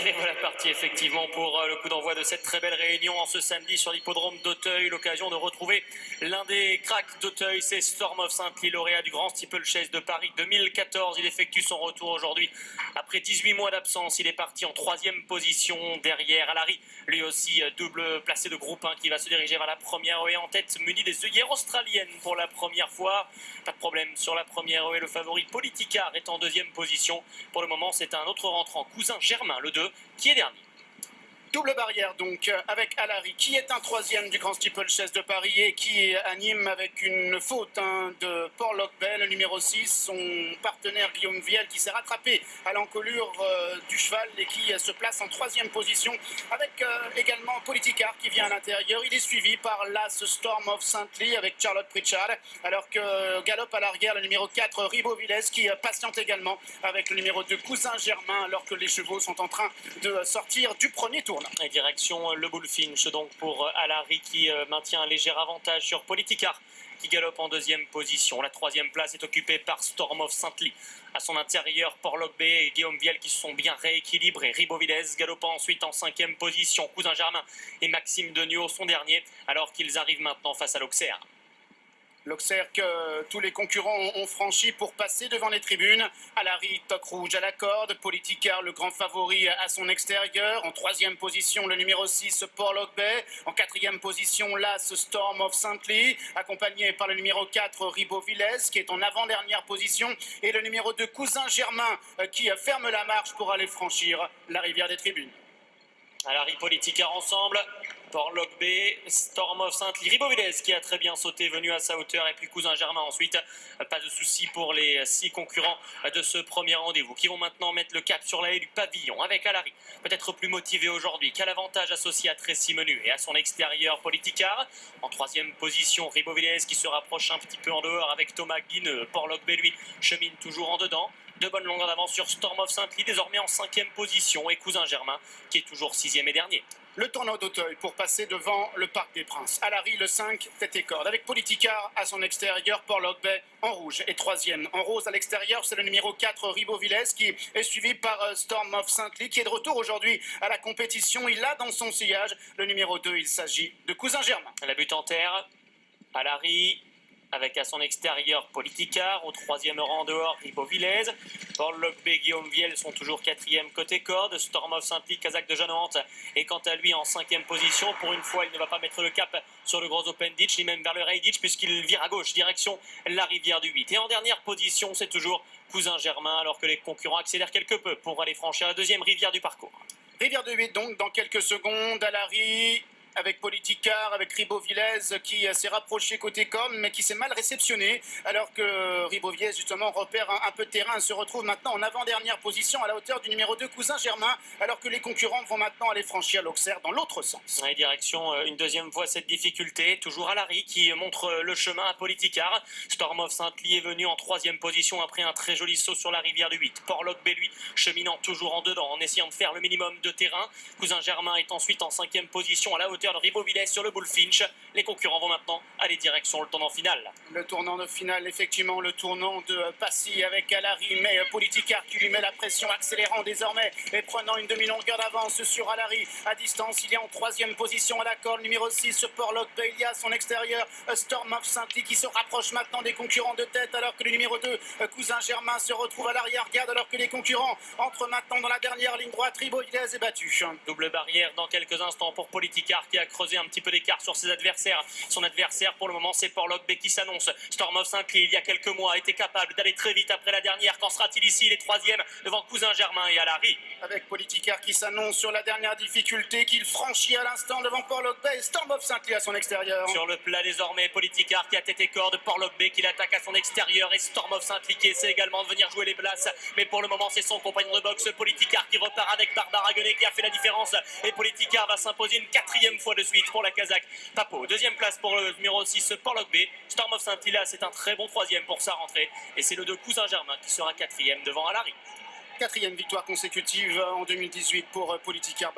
Et voilà parti effectivement pour le coup d'envoi de cette très belle réunion en ce samedi sur l'hippodrome d'Auteuil. L'occasion de retrouver l'un des cracks d'Auteuil, c'est Storm of Saint-Ly, lauréat du Grand Steeplechase de Paris 2014. Il effectue son retour aujourd'hui après 18 mois d'absence. Il est parti en 3e position derrière Alary, lui aussi double placé de groupe 1 qui va se diriger vers la première haie en tête, muni des œillères australiennes pour la première fois. Pas de problème sur la première haie, le favori Politicar est en 2e position. Pour le moment, c'est un autre rentrant, Cousin Germain, le 2, qui est dernier. Double barrière donc avec Alary qui est un 3e du Grand Steeplechase de Paris et qui anime avec une faute de Port Lockbay, le numéro 6, son partenaire Guillaume Viel qui s'est rattrapé à l'encolure du cheval et qui se place en 3e position avec également Politicar qui vient à l'intérieur. Il est suivi par l'As Storm of Saint-Ly avec Charlotte Pritchard, alors que galope à l'arrière le numéro 4 Ribeauvillez qui patiente également avec le numéro 2 Cousin Germain alors que les chevaux sont en train de sortir du premier tour. Et direction le Bullfinch donc pour Alary qui maintient un léger avantage sur Politicar qui galope en 2e position. La 3e place est occupée par Storm of Saint-Ly. À son intérieur, Port Lockbay et Guillaume Viel qui se sont bien rééquilibrés. Ribeauvillez galopant ensuite en 5e position. Cousin Germain et Maxime Degnaud sont derniers alors qu'ils arrivent maintenant face à l'Auxerre. L'Auxerre que tous les concurrents ont franchi pour passer devant les tribunes. Alary, toque rouge à la corde. Politicar, le grand favori à son extérieur. En 3e position, le numéro 6, Port Lockbay. En 4e position, l'As Storm of Saint-Ly, accompagné par le numéro 4, Ribeauvillez, qui est en avant-dernière position. Et le numéro 2, Cousin Germain, qui ferme la marche pour aller franchir la rivière des tribunes. Alary, Politicar ensemble. Port Lockbay, Storm of Saint-Ly, Ribeauvillez qui a très bien sauté, venu à sa hauteur, et puis Cousin Germain ensuite. Pas de souci pour les 6 concurrents de ce premier rendez-vous qui vont maintenant mettre le cap sur la haie du pavillon avec Alary, peut-être plus motivé aujourd'hui, qu'à l'avantage associé à Tracy Menu et à son extérieur Politicar. En 3e position, Ribeauvillez qui se rapproche un petit peu en dehors avec Thomas Guineux. Port Lockbay lui chemine toujours en dedans. De bonnes longueurs d'avance sur Storm of Saint-Ly, désormais en 5e position, et Cousin Germain qui est toujours 6e et dernier. Le tournant d'Auteuil pour passer devant le Parc des Princes. Alary, le 5, tête et corde. Avec Politicar à son extérieur, Port Lockbay en rouge et 3e. En rose à l'extérieur, c'est le numéro 4, Ribeauvillez, qui est suivi par Storm of Saint-Ly, qui est de retour aujourd'hui à la compétition. Il a dans son sillage le numéro 2, il s'agit de Cousin Germain. La butte en terre, Alary, avec à son extérieur Politicar, au 3e rang dehors Ribeauvillez. Port Lockbay, Guillaume Viel sont toujours 4e côté corde. Storm of Saint-Ly, Kazakh de Jeanne-Hante est quant à lui en 5e position. Pour une fois, il ne va pas mettre le cap sur le gros open ditch, ni même vers le rail ditch, puisqu'il vire à gauche, direction la rivière du 8. Et en dernière position, c'est toujours Cousin Germain, alors que les concurrents accélèrent quelque peu pour aller franchir la 2e rivière du parcours. Rivière du 8 donc dans quelques secondes. Alary avec Politicar, avec Ribeauvillez qui s'est rapproché côté com mais qui s'est mal réceptionné alors que Ribeauvillez justement repère un peu de terrain, se retrouve maintenant en avant-dernière position à la hauteur du numéro 2 Cousin Germain alors que les concurrents vont maintenant aller franchir l'Auxerre dans l'autre sens. Et direction une 2e fois cette difficulté, toujours Alary qui montre le chemin à Politicar. Storm of Saint-Ly est venu en 3e position après un très joli saut sur la rivière du 8. Port Lockbay lui cheminant toujours en dedans en essayant de faire le minimum de terrain. Cousin Germain est ensuite en 5e position à la hauteur de Ribeauvillez sur le Bullfinch. Les concurrents vont maintenant aller direction le tournant final. Le tournant de finale, effectivement, le tournant de Passy avec Alary, mais Politicar qui lui met la pression, accélérant désormais et prenant une demi-longueur d'avance sur Alary. À distance, il est en 3e position à la corde, numéro 6, Port Lockbay. Il y a à son extérieur Storm of Saint-Ly qui se rapproche maintenant des concurrents de tête alors que le numéro 2, Cousin Germain, se retrouve à l'arrière-garde alors que les concurrents entrent maintenant dans la dernière ligne droite. Ribeauvillez est battu. Double barrière dans quelques instants pour Politicar qui a creusé un petit peu d'écart sur ses adversaires. Son adversaire pour le moment c'est Port Lockbay qui s'annonce. Storm of Saint-Ly il y a quelques mois était capable d'aller très vite après la dernière. Qu'en sera-t-il ici? Il est 3e devant Cousin Germain et Alary. Avec Politicar qui s'annonce sur la dernière difficulté qu'il franchit à l'instant devant Port Lockbay. Storm of Saint-Ly à son extérieur. Sur le plat désormais, Politicar qui a tête et corde, Port Lockbay qui l'attaque à son extérieur et Storm of Saint-Ly qui essaie également de venir jouer les places. Mais pour le moment c'est son compagnon de boxe Politicar qui repart avec Barbara Guenet qui a fait la différence. Et Politicar va s'imposer une 4e fois de suite pour la Kazakh. Papo, 2e place pour le numéro 6 Port Lockbay. Storm of Saint-Ly là c'est un très bon 3e pour sa rentrée. Et c'est le 2 Cousin Germain qui sera 4e devant Alary. 4e victoire consécutive en 2018 pour Politicar.